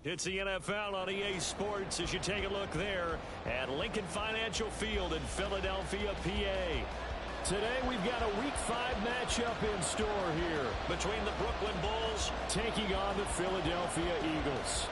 It's the NFL on EA Sports as you take a look there at Lincoln Financial Field in Philadelphia, PA. Today we've got a Week 5 matchup in store here between the Brooklyn Bulls taking on the Philadelphia Eagles.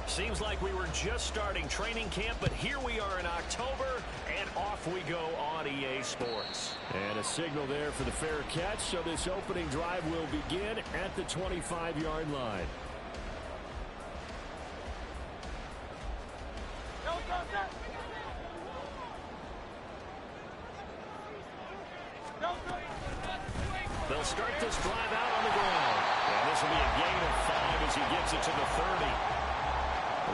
Seems like we were just starting training camp, but here we are in October, and off we go on EA Sports. And a signal there for the fair catch, so this opening drive will begin at the 25-yard line. They'll start this drive out on the ground, and this will be a gain of 5 as he gets it to the 30.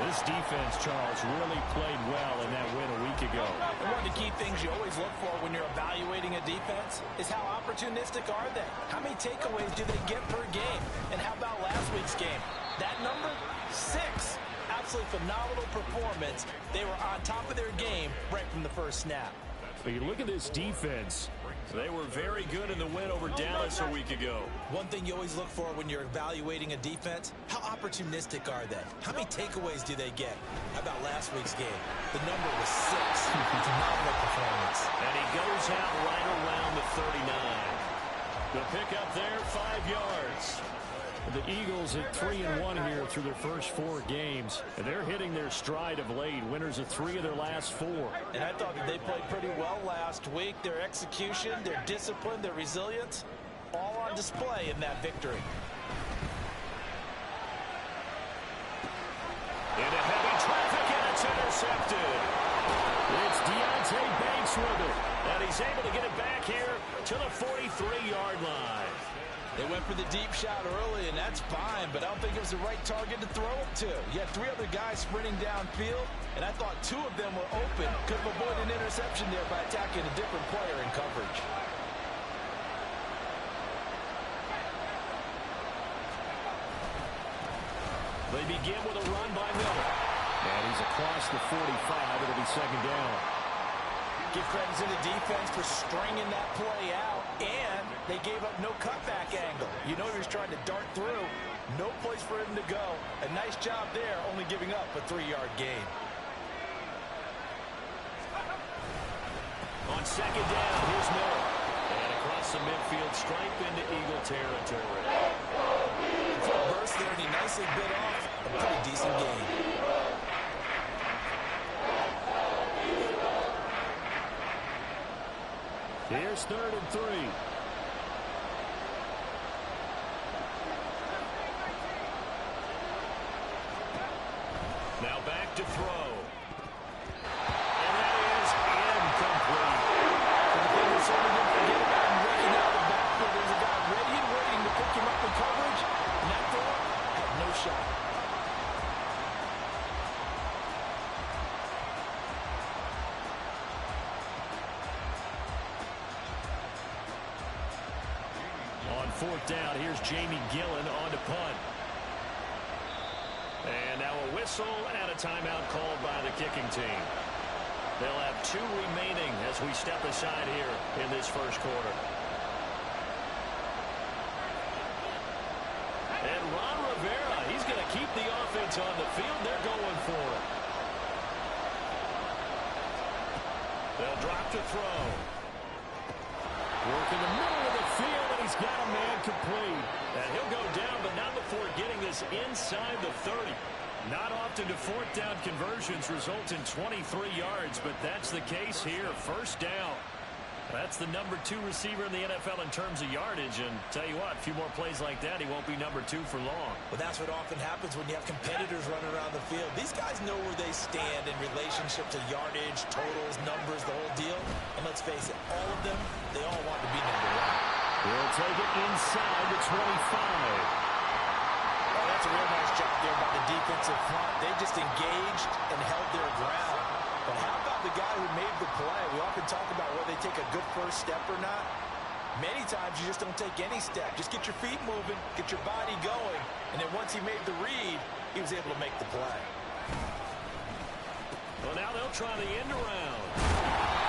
This defense, Charles, really played well in that win a week ago. And one of the key things you always look for when you're evaluating a defense is how opportunistic are they? How many takeaways do they get per game? And how about last week's game? That number, 6. Absolutely phenomenal performance. They were on top of their game right from the first snap. But you look at this defense. They were very good in the win over Dallas a week ago. One thing you always look for when you're evaluating a defense, how opportunistic are they? How many takeaways do they get? How about last week's game? The number was 6. Phenomenal performance. And he goes out right around the 39. The pickup there, 5 yards. The Eagles at 3-1 here through their first 4 games, and they're hitting their stride of late. Winners of 3 of their last 4. And I thought that they played pretty well last week. Their execution, their discipline, their resilience, all on display in that victory. Into heavy traffic, and it's intercepted. It's Deontay Banks with it, and he's able to get it back here to the 43-yard line. They went for the deep shot early, and that's fine, but I don't think it was the right target to throw it to. You had 3 other guys sprinting downfield, and I thought 2 of them were open. Could have avoided an interception there by attacking a different player in coverage. They begin with a run by Miller. And he's across the 45. It'll be second down. Give credit to the defense for stringing that play out, and they gave up no cutback angle. You know he was trying to dart through. No place for him to go. A nice job there, only giving up a 3-yard gain. On second down, here's Miller. And across the midfield stripe into Eagle territory. For a burst there, and he nicely bit off a pretty decent gain. Here's 3rd and 3. Now back to throw. And that is incomplete. For the thing that's only going to forget about him breaking out of the backfield, there's a guy ready and waiting to pick him up in coverage, and that throw had no shot. On 4th down, here's Jamie Gillen on to punt. And now a whistle and a timeout called by the kicking team. They'll have 2 remaining as we step aside here in this first quarter. And Ron Rivera, he's going to keep the offense on the field. They're going for it. They'll drop to throw. Work in the middle of the field, and he's got a man complete. And he'll go down, but not before getting this inside the 30. Not often do 4th down conversions result in 23 yards, but that's the case here. First down. That's the number 2 receiver in the NFL in terms of yardage. And tell you what, a few more plays like that, he won't be number 2 for long. But that's what often happens when you have competitors running around the field. These guys know where they stand in relationship to yardage, totals, numbers, the whole deal. And let's face it, all of them, they all want to be number 1. He'll take it inside the 25. Oh, that's a real nice job there by the defensive front. They just engaged and held their ground. But how about the guy who made the play? We often talk about whether they take a good first step or not. Many times you just don't take any step. Just get your feet moving, get your body going, and then once he made the read, he was able to make the play. Well, now they'll try the end around.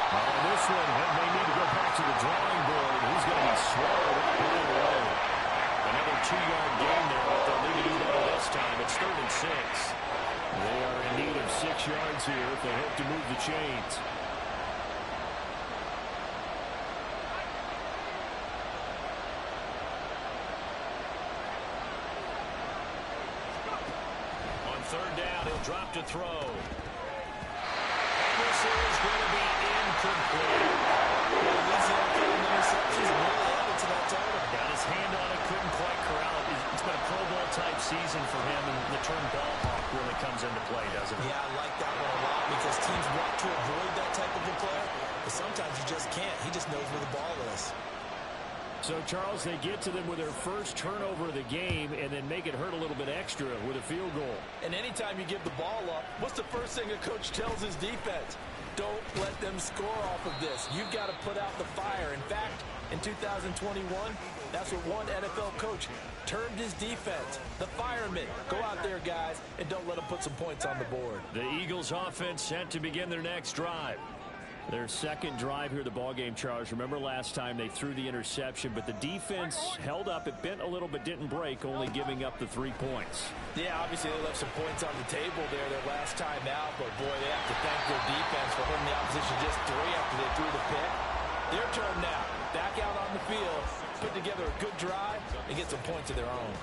This one may need to go back to the drawing board. He's going to be swallowed up right away. Another 2-yard gain there, but they'll need to do better this time. It's 3rd and 6. They are in need of 6 yards here if they hope to move the chains. On 3rd down, he'll drop to throw. This is going to be incomplete. Well, he's out there in interceptions and really added to that total. Got his hand on it, couldn't quite corral it. It's been a Pro Bowl type season for him, and the term ball hawk really comes into play, doesn't it? Yeah, I like that one a lot because teams want to avoid that type of a player, but sometimes you just can't. He just knows where the ball is. So, Charles, they get to them with their first turnover of the game and then make it hurt a little bit extra with a field goal. And anytime you give the ball up, what's the first thing a coach tells his defense? Don't let them score off of this. You've got to put out the fire. In fact, in 2021, that's what one NFL coach termed his defense. The firemen. Go out there, guys, and don't let them put some points on the board. The Eagles offense set to begin their next drive. Their second drive here, the ballgame, Charles. Remember last time they threw the interception, but the defense held up. It bent a little but didn't break, only giving up the 3 points. Yeah, obviously they left some points on the table there their last time out, but boy, they have to thank their defense for holding the opposition just 3 after they threw the pick. Their turn now. Back out on the field, put together a good drive, and get some points of their own.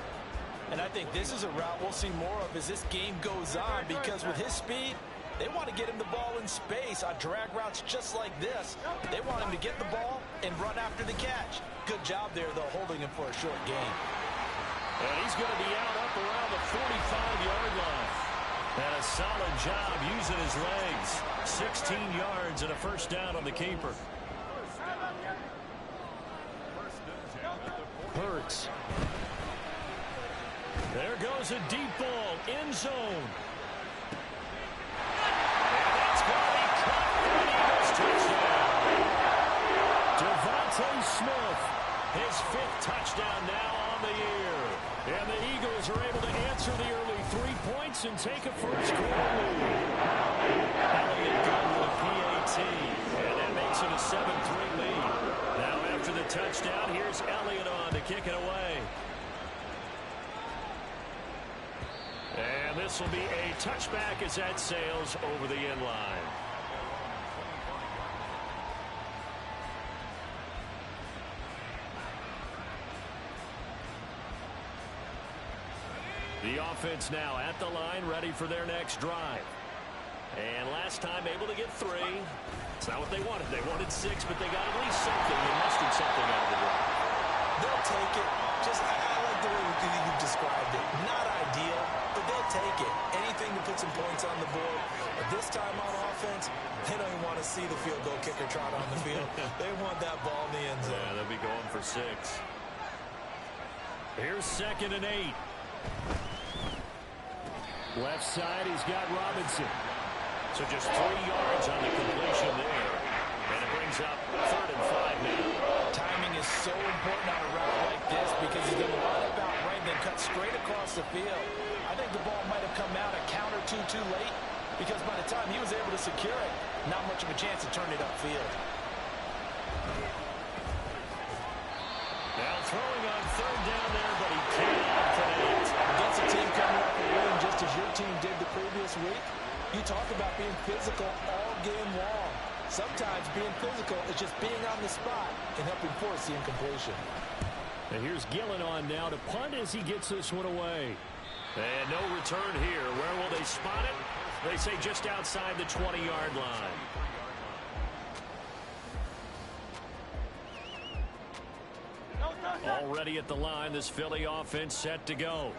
And I think this is a route we'll see more of as this game goes on, because with his speed, they want to get him the ball in space on drag routes just like this. They want him to get the ball and run after the catch. Good job there, though, holding him for a short gain. And he's going to be out up around the 45-yard line. And a solid job using his legs. 16 yards and a first down on the keeper. Hurts. There goes a deep ball, end zone. Smith, his 5th touchdown now on the year. And the Eagles are able to answer the early 3 points and take a first-quarter lead. Elliott got with a PAT, and that makes it a 7-3 lead. Now after the touchdown, here's Elliott on to kick it away. And this will be a touchback as that sails over the end line. The offense now at the line, ready for their next drive. And last time able to get 3. It's not what they wanted. They wanted 6, but they got at least something. They mustered something out of the drive. They'll take it. I like the way you've described it. Not ideal, but they'll take it. Anything to put some points on the board. But this time on offense, they don't even want to see the field goal kicker trot on the field. They want that ball in the end zone. Yeah, they'll be going for 6. Here's 2nd and 8. Left side, he's got Robinson. So just 3 yards on the completion there. And it brings up 3rd and 5 now. Timing is so important on a route like this because he's going to line up out right and then cut straight across the field. I think the ball might have come out a count or two too late because by the time he was able to secure it, not much of a chance to turn it upfield. Now throwing on 3rd down there, but he cannot connect. Against a team coming off a win just as your team did the previous week, you talk about being physical all game long. Sometimes being physical is just being on the spot and helping force the incompletion. And here's Gillen on now to punt as he gets this one away. And no return here. Where will they spot it? They say just outside the 20-yard line. Already at the line, this Philly offense set to go.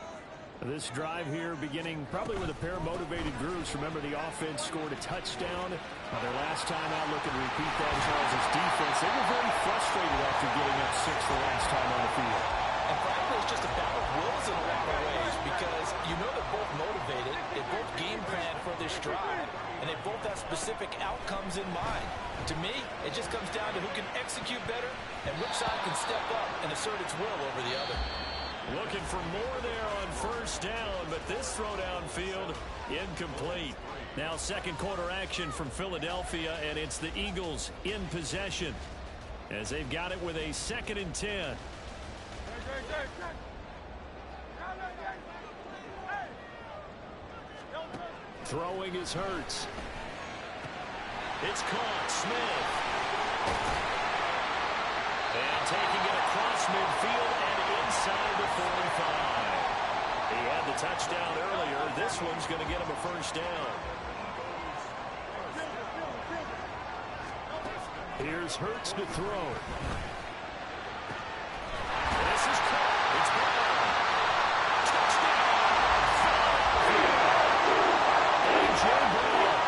This drive here beginning probably with a pair of motivated groups. Remember, the offense scored a touchdown. Their last time out, look and repeat that as well as his defense. They were very frustrated after giving up 6 the last time on the field. And frankly, it's just a battle of wills in a lot of ways because you know they're both motivated, they both game plan for this drive, and they both have specific outcomes in mind. To me, it just comes down to who can execute better and which side can step up and assert its will over the other. Looking for more there on first down, but this throw downfield incomplete. Now second quarter action from Philadelphia, and it's the Eagles in possession as they've got it with a 2nd and 10. Throwing is Hurts. It's caught. Smith. And taking it across midfield and inside the 45. He had the touchdown earlier. This one's going to get him a first down. Here's Hurts to throw. This is caught. It's gone. Touchdown. A.J. Brown,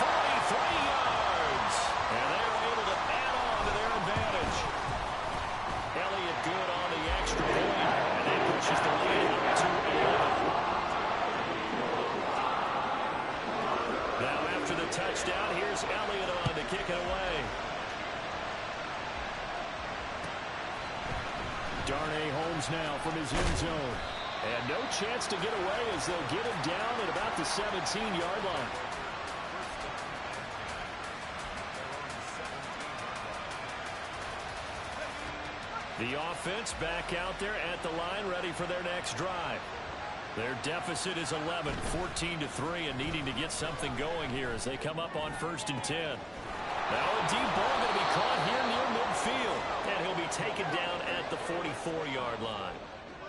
43 yards. And they're able to add on to their advantage. Elliott good on the extra point. And that pushes the lead up to 11. Now after the touchdown, here's Elliott on to kick it away. Darnay Holmes now from his end zone. And no chance to get away as they'll get him down at about the 17-yard line. The offense back out there at the line, ready for their next drive. Their deficit is 11, 14-3, and needing to get something going here as they come up on 1st and 10. Now a deep ball going to be caught here near midfield, and he'll be taken down at the 44-yard line.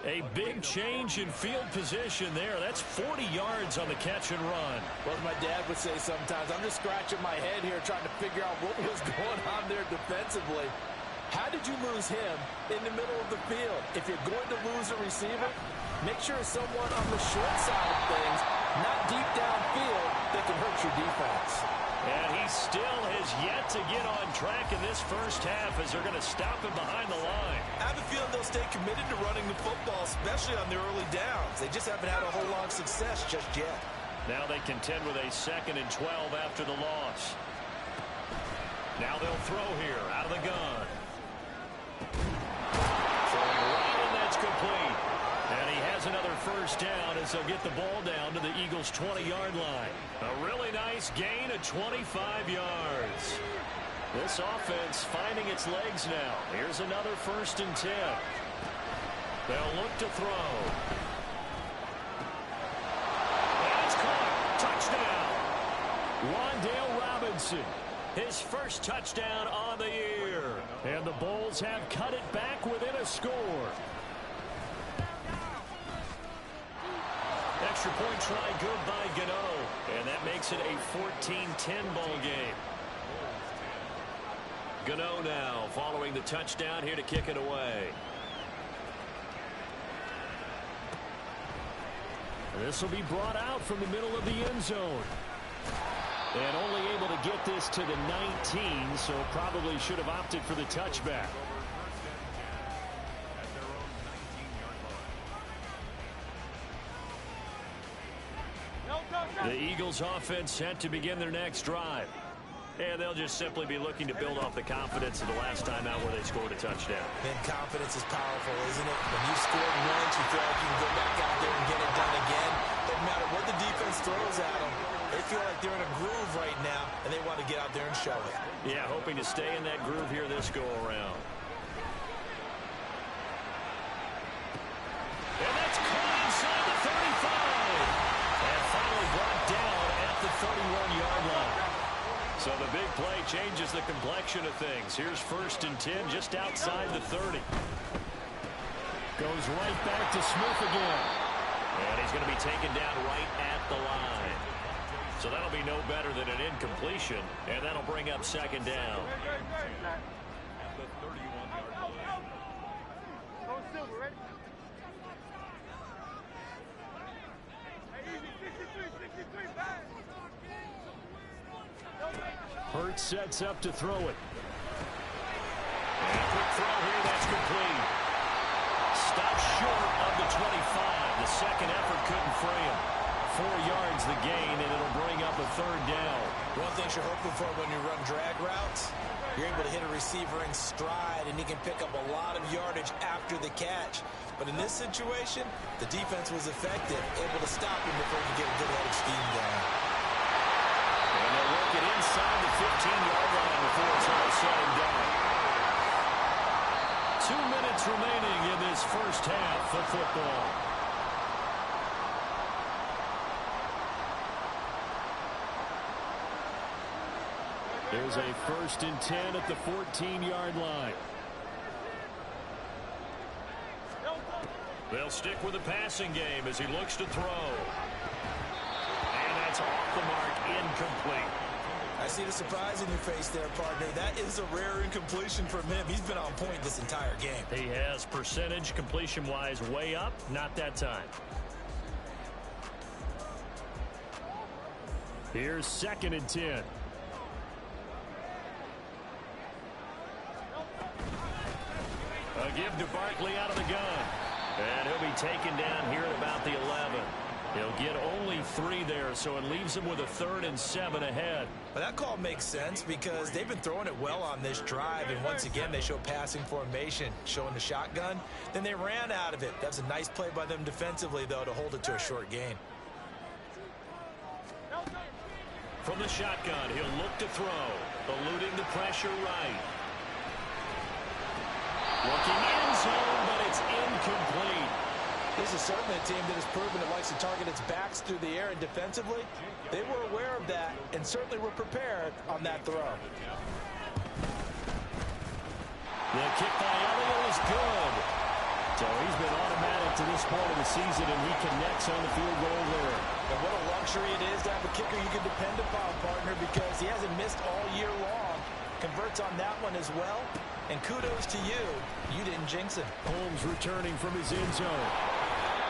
A big change in field position there. That's 40 yards on the catch and run. Well, as my dad would say sometimes, I'm just scratching my head here trying to figure out what was going on there defensively. How did you lose him in the middle of the field? If you're going to lose a receiver, make sure it's someone on the short side of things, not deep downfield, that can hurt your defense. And he still has yet to get on track in this first half as they're going to stop him behind the line. I have a feeling they'll stay committed to running the football, especially on their early downs. They just haven't had a whole lot of success just yet. Now they contend with a 2nd and 12 after the loss. Now they'll throw here out of the gun. Throwing right, and that's complete. And he has another first down as they'll get the ball down to the Eagles' 20-yard line. A really nice gain of 25 yards. This offense finding its legs now. Here's another 1st and 10. They'll look to throw. And it's caught. Touchdown. Wan'Dale Robinson. His first touchdown on the year. And the Bulls have cut it back within a score. Extra point try good by Gano. And that makes it a 14-10 ball game. Gano now following the touchdown here to kick it away. This will be brought out from the middle of the end zone. And only able to get this to the 19, so probably should have opted for the touchback. The Eagles offense set to begin their next drive. And they'll just simply be looking to build off the confidence of the last time out where they scored a touchdown. And confidence is powerful, isn't it? When you scored once, you feel like you can go back out there and get it done again. Doesn't matter what the defense throws at them. They feel like they're in a groove right now, and they want to get out there and show it. Yeah, hoping to stay in that groove here this go-around. And that's caught inside the 35. And finally brought down at the 31-yard line. So the big play changes the complexion of things. Here's 1st and 10 just outside the 30. Goes right back to Smith again. And he's going to be taken down right at the line. So that'll be no better than an incompletion. And that'll bring up 2nd down. Hurts sets up to throw it. And quick throw here, that's complete. Stopped short of the 25. The second effort couldn't free him. 4 yards the gain, and it'll bring up a third down. One thing you're hoping for when you run drag routes, you're able to hit a receiver in stride, and he can pick up a lot of yardage after the catch. But in this situation, the defense was effective, able to stop him before he could get a good head of steam going. And they'll work it inside the 15-yard line before it's all said and done. 2 minutes remaining in this first half of football. There's a 1st and 10 at the 14-yard line. They'll stick with the passing game as he looks to throw. And that's off the mark, incomplete. I see the surprise in your face there, partner. That is a rare incompletion from him. He's been on point this entire game. He has percentage completion-wise way up, not that time. Here's 2nd and 10. A give to Barkley out of the gun. And he'll be taken down here at about the 11. He'll get only 3 there, so it leaves him with a 3rd and 7 ahead. But that call makes sense because they've been throwing it well on this drive, and once again they show passing formation, showing the shotgun. Then they ran out of it. That's a nice play by them defensively, though, to hold it to a short gain. From the shotgun, he'll look to throw, eluding the pressure right. Looking in zone, but it's incomplete. This is certainly a team that has proven it likes to target its backs through the air, and defensively, they were aware of that and certainly were prepared on that throw. The kick by Elliott is good. So he's been automatic to this point of the season, and he connects on the field goal there. And what a luxury it is to have a kicker you can depend upon, partner, because he hasn't missed all year long. Converts on that one as well. And kudos to you. You didn't jinx him. Holmes returning from his end zone.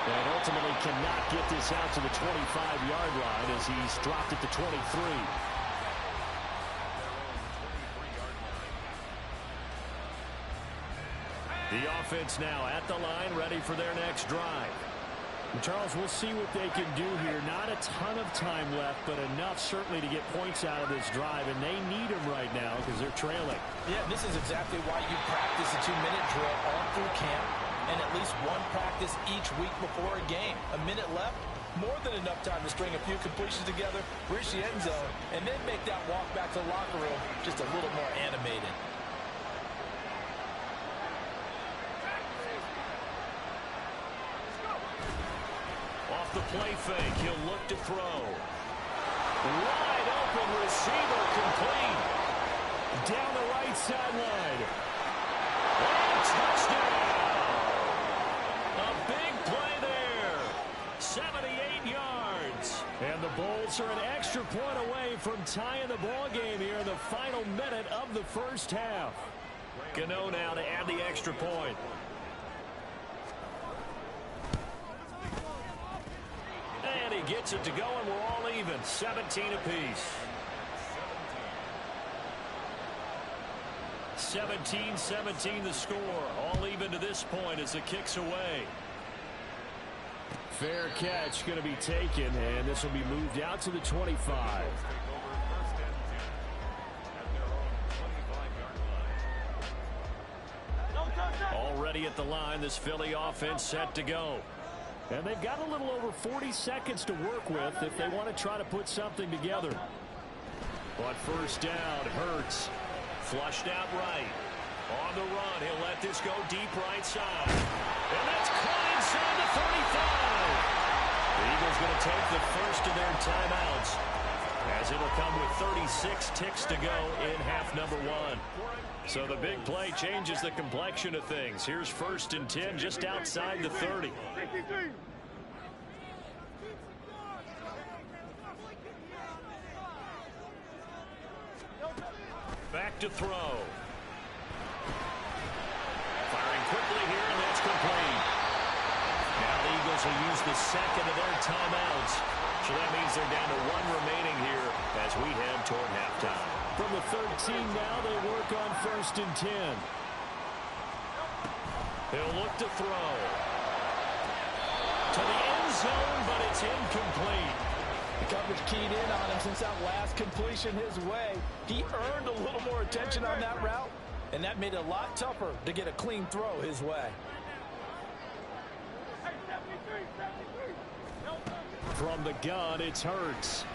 And ultimately cannot get this out to the 25-yard line as he's dropped it to 23. The offense now at the line, ready for their next drive. And Charles, we'll see what they can do here. Not a ton of time left, but enough certainly to get points out of this drive, and they need them right now because they're trailing. Yeah, this is exactly why you practice a 2-minute drill all through camp and at least one practice each week before a game. A minute left, more than enough time to string a few completions together, reach the end zone, and then make that walk back to the locker room just a little more animated. Off the play fake, he'll look to throw. Wide open receiver, complete. Down the right sideline. And touchdown! A big play there. 78 yards. And the Bullz are an extra point away from tying the ball game here in the final minute of the first half. Gano now to add the extra point. And he gets it to go, and we're all even. 17 apiece. 17-17 the score. All even to this point as the kick's away. Fair catch going to be taken, and this will be moved out to the 25. Already at the line, this Philly offense set to go. And they've got a little over 40 seconds to work with if they want to try to put something together. But first down, Hurts. Flushed out right. On the run, he'll let this go deep right side. And that's caught inside the 35. The Eagles going to take the first of their timeouts, as it'll come with 36 ticks to go in half number 1. So the big play changes the complexion of things. Here's 1st and 10 just outside the 30. Back to throw. Firing quickly here, and that's complete. Now the Eagles will use the second of their timeouts. So that means they're down to 1 remaining here as we head toward halftime. From the 13 now, they work on 1st and 10. He'll look to throw. To the end zone, but it's incomplete. The coverage keyed in on him since that last completion his way. He earned a little more attention on that route, and that made it a lot tougher to get a clean throw his way. From the gun, it's Hurts.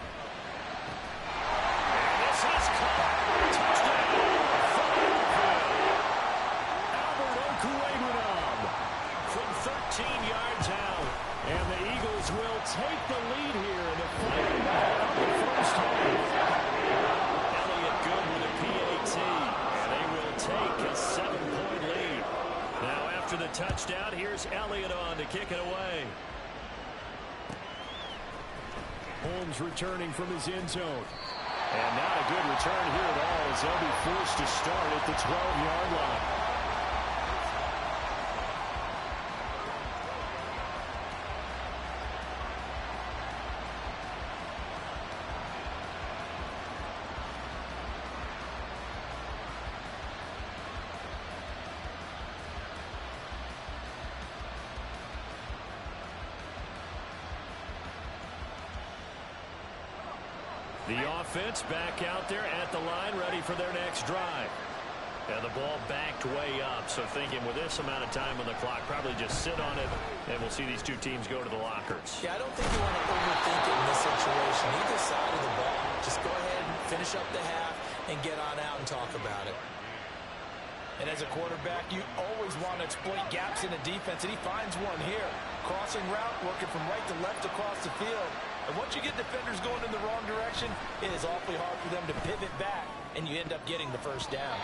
And this is caught. Touchdown, Philadelphia. Albert Okuemunam from 13 yards out. And the Eagles will take the lead here in the final ball of the first half. Elliott good with a PAT. And they will take a 7-point lead. Now after the touchdown, here's Elliott on to kick it away. Holmes returning from his end zone. And not a good return here at all as they'll be forced to start at the 12-yard line. The offense back out there at the line, ready for their next drive. And the ball backed way up, so thinking with this amount of time on the clock, probably just sit on it, and we'll see these two teams go to the lockers. Yeah, I don't think you want to overthink it in this situation. Either side of the ball, just go ahead and finish up the half and get on out and talk about it. And as a quarterback, you always want to exploit gaps in the defense, and he finds one here. Crossing route, working from right to left across the field. And once you get defenders going in the wrong direction, it is awfully hard for them to pivot back, and you end up getting the first down.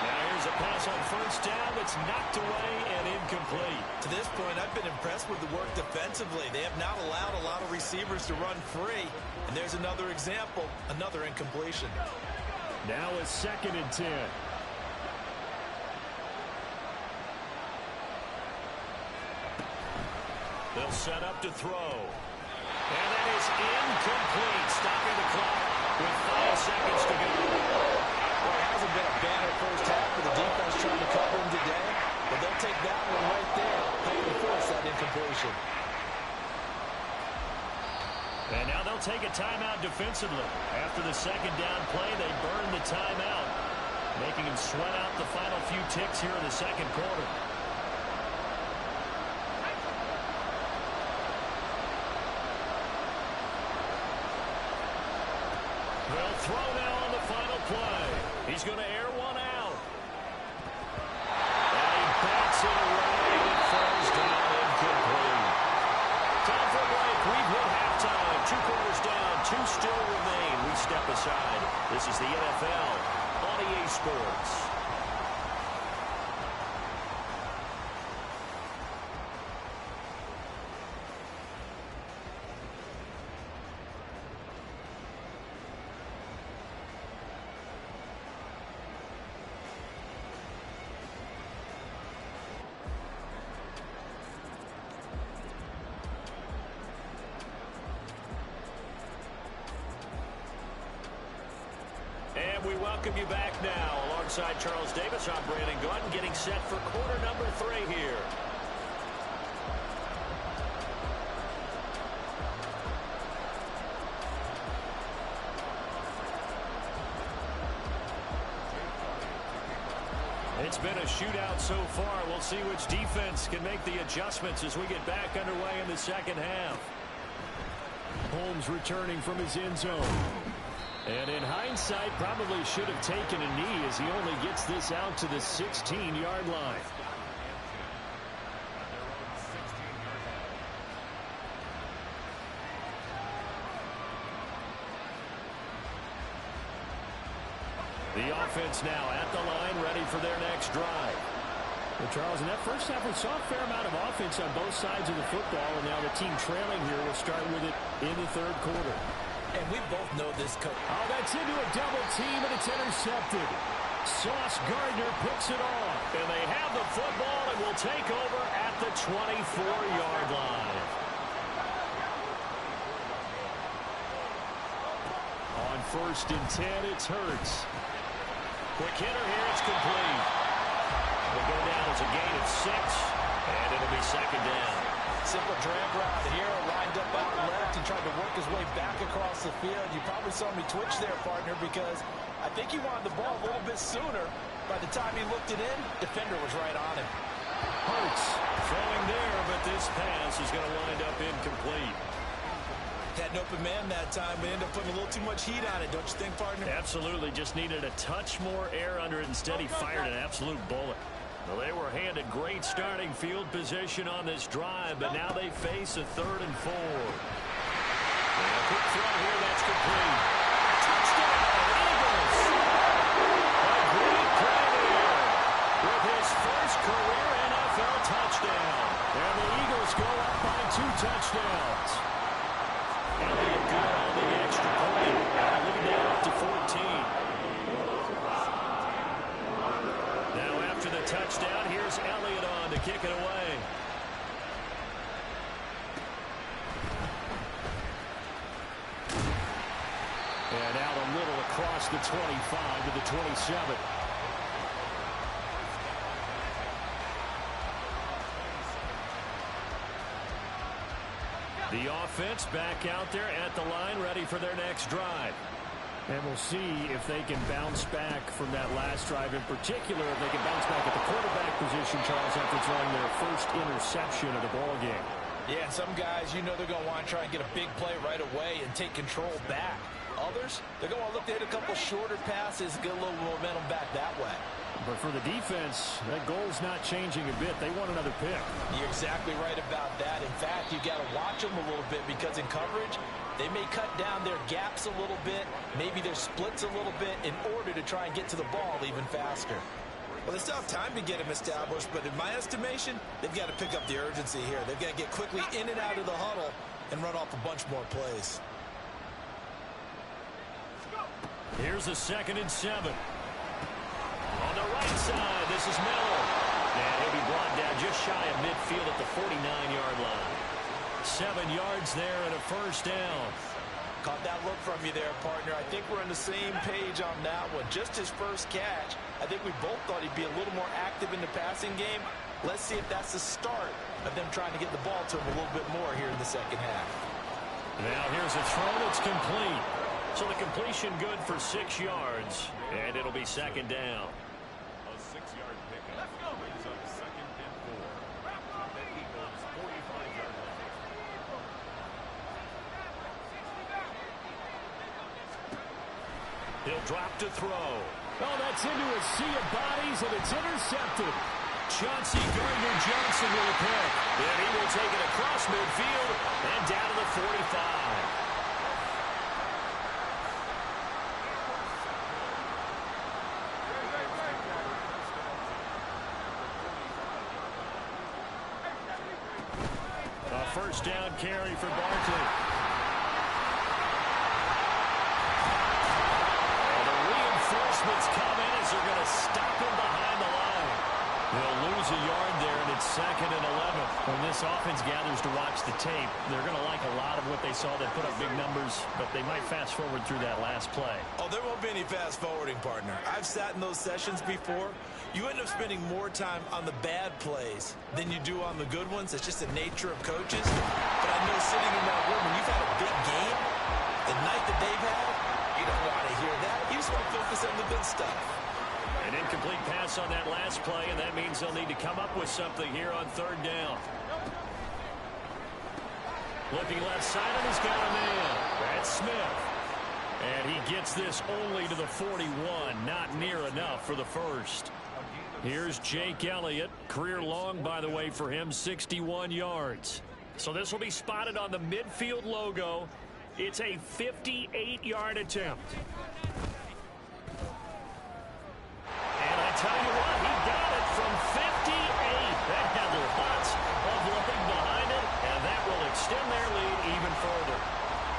Now here's a pass on first down that's knocked away and incomplete. To this point, I've been impressed with the work defensively. They have not allowed a lot of receivers to run free. And there's another example, another incompletion. Now a 2nd and 10. They'll set up to throw. And that is incomplete, stopping the clock with 5 seconds to go. Well, it hasn't been a banner first half for the defense trying to cover him today, but they'll take that one right there, helping to force that incompletion. And now they'll take a timeout defensively. After the 2nd down play, they burn the timeout, making him sweat out the final few ticks here in the 2nd quarter. They'll throw now on the final play. He's going to air one out. And he bats it away and falls down incomplete. Time for a break. We've hit halftime. 2 quarters down. 2 still remain. We step aside. This is the NFL on EA Sports. We welcome you back now. Alongside Charles Davis, I'm Brandon Gordon, getting set for quarter number 3 here. It's been a shootout so far. We'll see which defense can make the adjustments as we get back underway in the 2nd half. Holmes returning from his end zone. And in hindsight, probably should have taken a knee as he only gets this out to the 16-yard line. The offense now at the line, ready for their next drive. Well, Charles, in that first half, we saw a fair amount of offense on both sides of the football, and now the team trailing here will start with it in the 3rd quarter. And we both know this coach. Oh, that's into a double team, and it's intercepted. Sauce Gardner picks it off. And they have the football and will take over at the 24-yard line. On first and 10. It's Hurts. Quick hitter here. It's complete. Will go down as a gain of 6, and it'll be second down. Simple drag route here, lined up out left and tried to work his way back across the field. You probably saw me twitch there, partner, because I think he wanted the ball a little bit sooner. By the time he looked it in, defender was right on him. Hurts throwing there, but this pass is going to wind up incomplete. Had an open man that time, but ended up putting a little too much heat on it, don't you think, partner? Absolutely, just needed a touch more air under it. Instead, he fired an absolute bullet. Well, they were handed great starting field position on this drive, but now they face a 3rd and 4. And a quick throw here, that's complete. Touchdown, Eagles! A great play there with his first career NFL touchdown. And the Eagles go up by 2 touchdowns. Elliott good on the extra point. Leading that up to 14. Now after the touchdown, here's Elliott on to kick it away. And out a little across the 25 to the 27. The offense back out there at the line, ready for their next drive. And we'll see if they can bounce back from that last drive. In particular, if they can bounce back at the quarterback position, Charles, after throwing their first interception of the ball game. Yeah, some guys, you know they're going to want to try and get a big play right away and take control back. Others, they're going to look to hit a couple shorter passes, get a little momentum back that way. But for the defense, that goal's not changing a bit. They want another pick. You're exactly right about that. In fact, you got to watch them a little bit because in coverage, they may cut down their gaps a little bit, maybe their splits a little bit in order to try and get to the ball even faster. Well, they still have time to get him established, but in my estimation, they've got to pick up the urgency here. They've got to get quickly in and out of the huddle and run off a bunch more plays. Here's a 2nd and 7. On the right side, this is Miller. And he'll be brought down just shy of midfield at the 49-yard line. 7 yards there and a first down. Caught that look from you there, partner. I think we're on the same page on that one. Just his first catch. I think we both thought he'd be a little more active in the passing game. Let's see if that's the start of them trying to get the ball to him a little bit more here in the second half. Now here's a throw that's complete. So the completion good for 6 yards, and it'll be second down. A 6-yard pickup brings up 2nd and 4. On the Eagles' 45-yard line. He'll drop to throw. Oh, that's into a sea of bodies, and it's intercepted. Chauncey Gardner-Johnson with a pick. And he will take it across midfield and down to the 45. First down carry for Barkley. And the reinforcements come in as they're going to stop him behind the line. They'll lose a yard there, and it's 2nd and 11. When this offense gathers to watch the tape, they're going to like a lot of what they saw. They put up big numbers, but they might fast forward through that last play. Oh, there won't be any fast forwarding, partner. I've sat in those sessions before. You end up spending more time on the bad plays than you do on the good ones. It's just the nature of coaches. But I know sitting in that room, when you've had a big game, the night that they've had, you don't want to hear that. You just want to focus on the good stuff. An incomplete pass on that last play, and that means they'll need to come up with something here on 3rd down. Looking left side, and he's got a man. That's Smith. And he gets this only to the 41. Not near enough for the first. Here's Jake Elliott. Career long, by the way, for him, 61 yards. So this will be spotted on the midfield logo. It's a 58-yard attempt. And I tell you what, he got it from 58. That had lots of loading behind it, and that will extend their lead even further.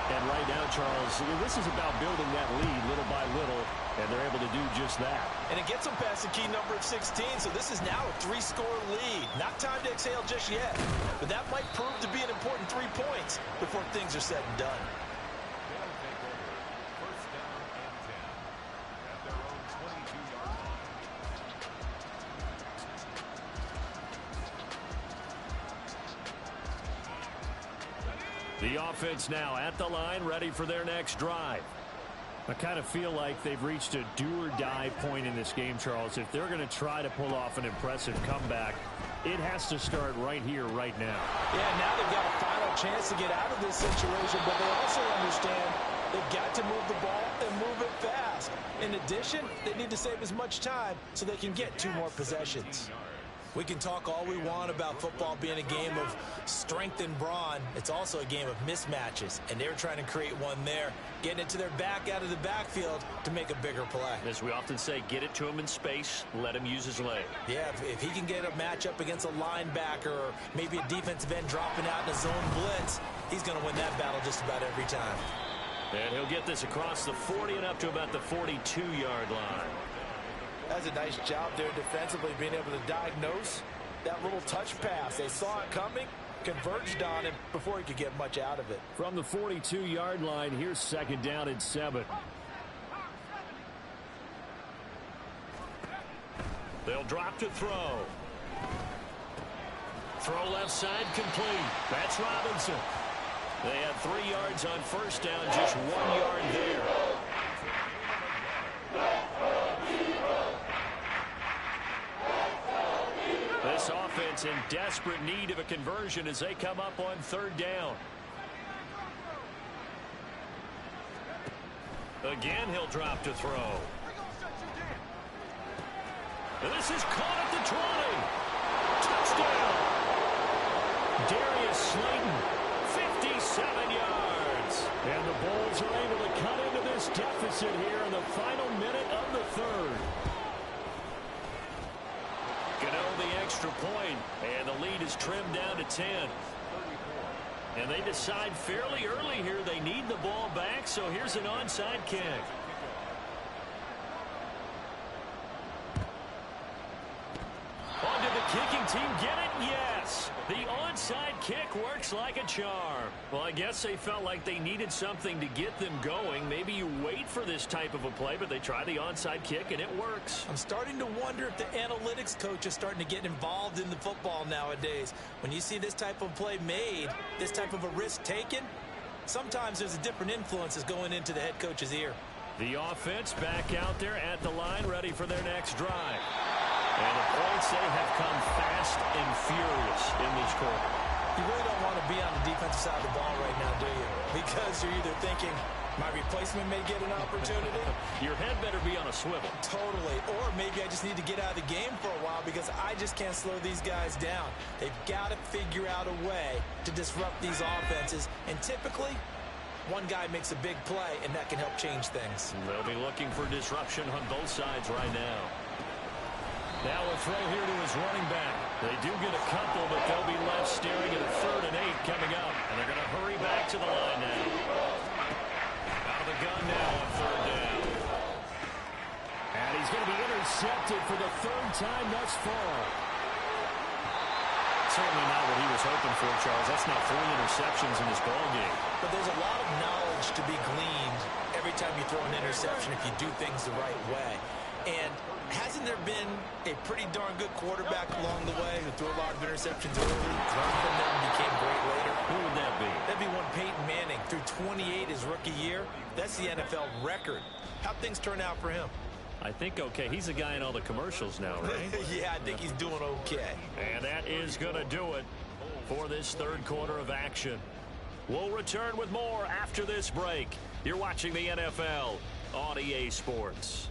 And right now, Charles, this is about building that lead little by little, and they're able to do just that. And it gets them past the key number of 16, so this is now a 3-score lead. Not time to exhale just yet, but that might prove to be an important 3 points before things are said and done. They'll take over. First down The offense now at the line, ready for their next drive. I kind of feel like they've reached a do-or-die point in this game, Charles. If they're going to try to pull off an impressive comeback, it has to start right here, right now. Yeah, now they've got a final chance to get out of this situation, but they also understand they've got to move the ball and move it fast. In addition, they need to save as much time so they can get 2 more possessions. We can talk all we want about football being a game of strength and brawn. It's also a game of mismatches, and they're trying to create one there, getting it to their back out of the backfield to make a bigger play. As we often say, get it to him in space, let him use his leg. Yeah, if he can get a matchup against a linebacker or maybe a defensive end dropping out in a zone blitz, he's going to win that battle just about every time. And he'll get this across the 40 and up to about the 42-yard line. That's a nice job there defensively, being able to diagnose that little touch pass. They saw it coming, converged on him before he could get much out of it. From the 42-yard line, here's 2nd down and 7. They'll drop to throw. Throw left side complete. That's Robinson. They had 3 yards on first down, just 1 yard there. This offense in desperate need of a conversion as they come up on 3rd down. Again, he'll drop to throw. This is caught at the 20. Touchdown! Darius Slayton, 57 yards. And the Bulls are able to cut into this deficit here in the final minute of the 3rd. The extra point, and the lead is trimmed down to 10. And they decide fairly early here they need the ball back, so here's an onside kick. On to the kicking team, get it? Yes! The onside kick works like a charm. Well, I guess they felt like they needed something to get them going. Maybe you wait for this type of a play, but they try the onside kick, and it works. I'm starting to wonder if the analytics coach is starting to get involved in the football nowadays. When you see this type of play made, this type of a risk taken, sometimes there's a different influences going into the head coach's ear. The offense back out there at the line, ready for their next drive. And the points, they have come fast and furious in this quarter. You really don't want to be on the defensive side of the ball right now, do you? Because you're either thinking, my replacement may get an opportunity. Your head better be on a swivel. Totally. Or maybe I just need to get out of the game for a while because I just can't slow these guys down. They've got to figure out a way to disrupt these offenses. And typically, one guy makes a big play, and that can help change things. They'll be looking for disruption on both sides right now. Now a throw here to his running back. They do get a couple, but they'll be left staring at a 3rd and 8 coming up. And they're going to hurry back to the line now. Out of the gun now on 3rd down. And he's going to be intercepted for the 3rd time thus far. Certainly not what he was hoping for, Charles. That's now 3 interceptions in this ballgame. But there's a lot of knowledge to be gleaned every time you throw an interception if you do things the right way. And hasn't there been a pretty darn good quarterback along the way who threw a lot of interceptions early, learned from them, and became great later? Who would that be? That'd be one Peyton Manning. Threw 28 his rookie year. That's the NFL record. How'd things turn out for him? I think okay. He's the guy in all the commercials now, right? Yeah, I think he's doing okay. And that is going to do it for this 3rd quarter of action. We'll return with more after this break. You're watching the NFL on EA Sports.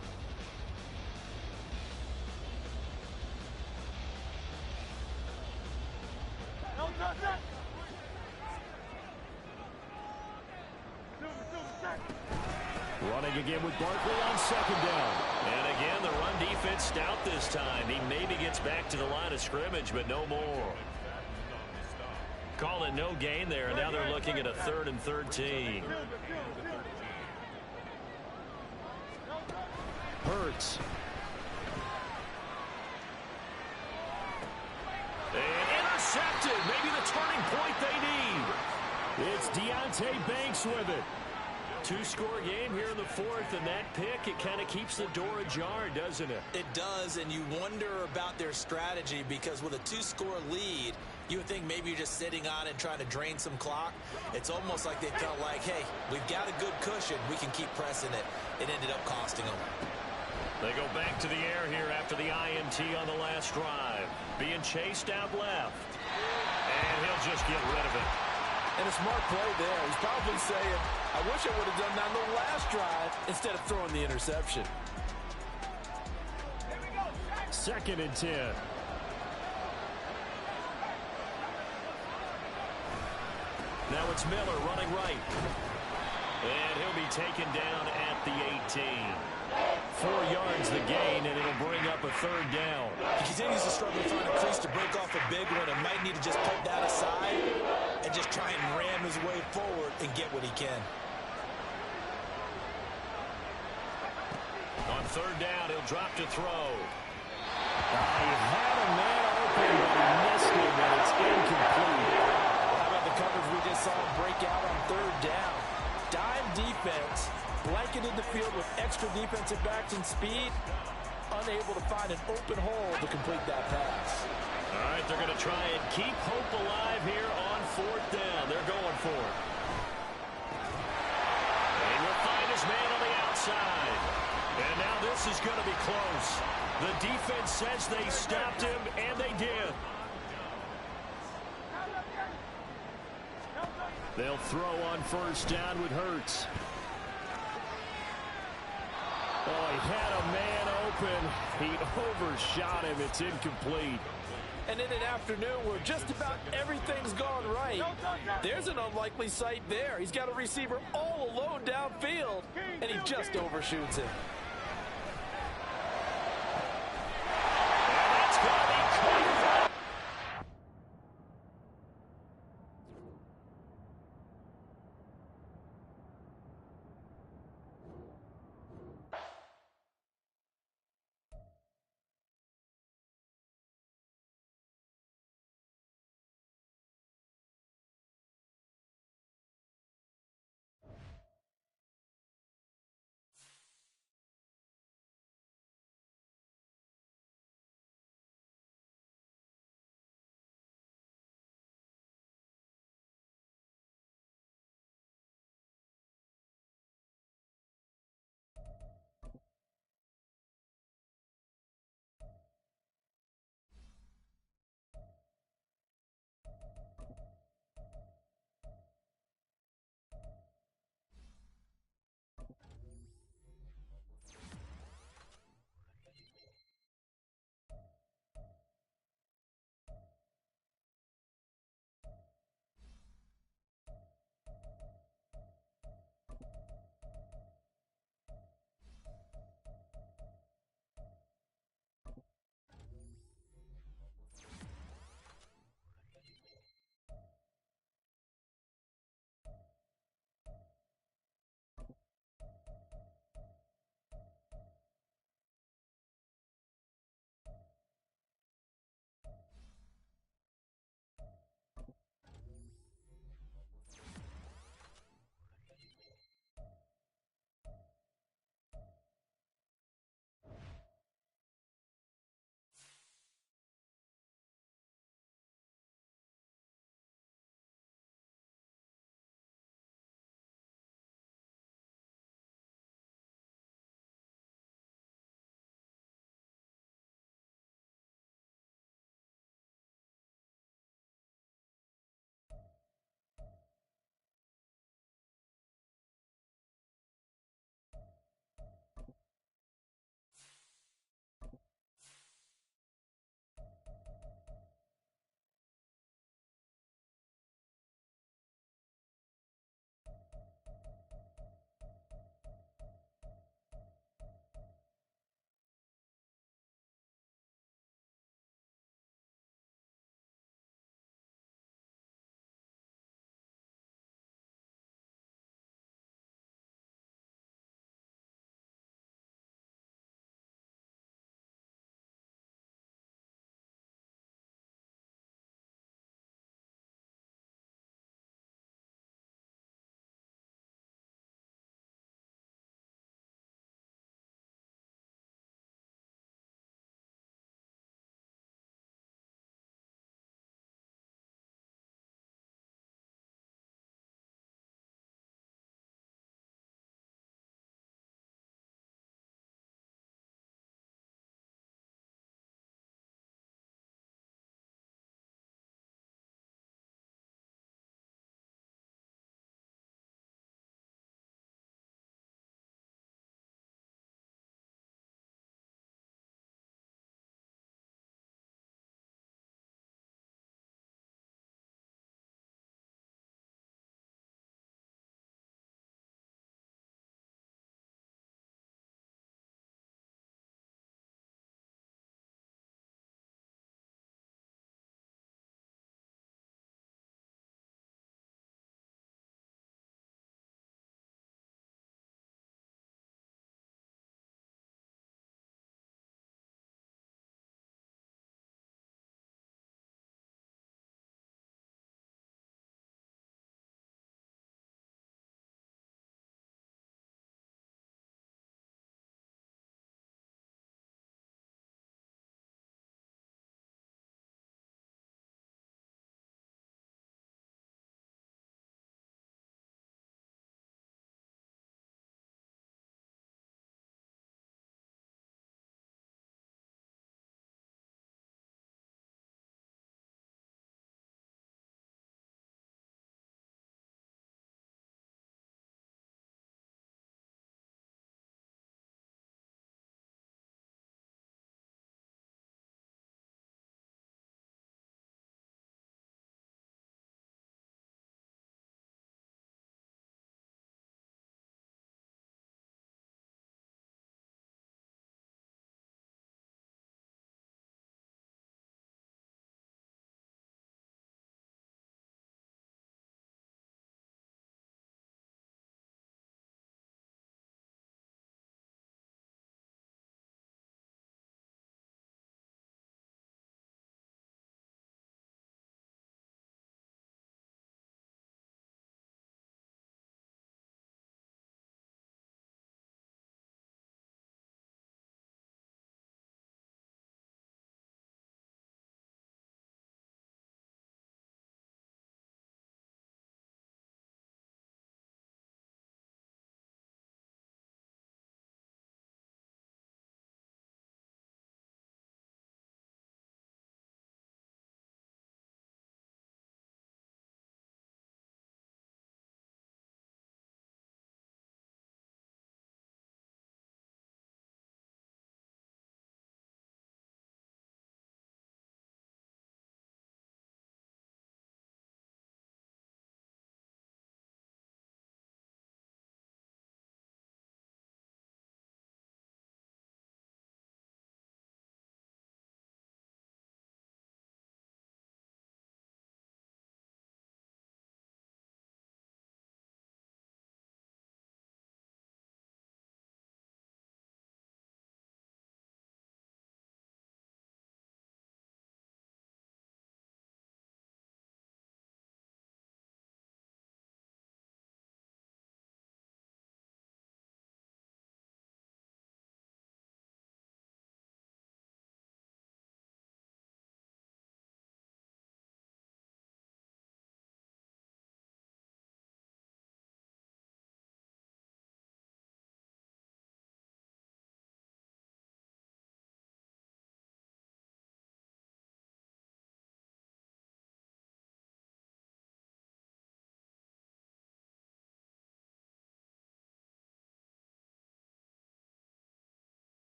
Running again with Barkley on 2nd down. And again, the run defense stout this time. He maybe gets back to the line of scrimmage, but no more. Call it no gain there, and now they're looking at a 3rd and 13. Hurts. And intercepted. Maybe the turning point they need. It's Deonte Banks with it. 2-score game here in the 4th, and that pick, it kind of keeps the door ajar, doesn't it? It does, and you wonder about their strategy because with a 2-score lead, You would think maybe you're just sitting on it and trying to drain some clock. It's almost like they felt like, hey, we've got a good cushion. We can keep pressing it. It ended up costing them. They go back to the air here after the INT on the last drive. Being chased out left. And he'll just get rid of it. And a smart play there. He's probably saying, I wish I would have done that on the last drive instead of throwing the interception. 2nd and 10. Now it's Miller running right. And he'll be taken down at the 18. 4 yards the gain, and it'll bring up a 3rd down. He continues to struggle to find a crease to break off a big one and might need to just put that aside and just try and ram his way forward and get what he can. On 3rd down, he'll drop to throw. He had a man open, but he missed him, and it's incomplete. How about the coverage we just saw break out on 3rd down? Dime defense, blanketed the field with extra defensive backs and speed, unable to find an open hole to complete that pass. All right, they're going to try and keep hope alive here on 4th down. They're going for it. And he'll find his man on the outside. And now this is going to be close. The defense says they stopped him, and they did. They'll throw on 1st down with Hurts. Oh, he had a man open. He overshot him. It's incomplete. And in an afternoon where just about everything's gone right, there's an unlikely sight there. He's got a receiver all alone downfield, and he just overshoots him.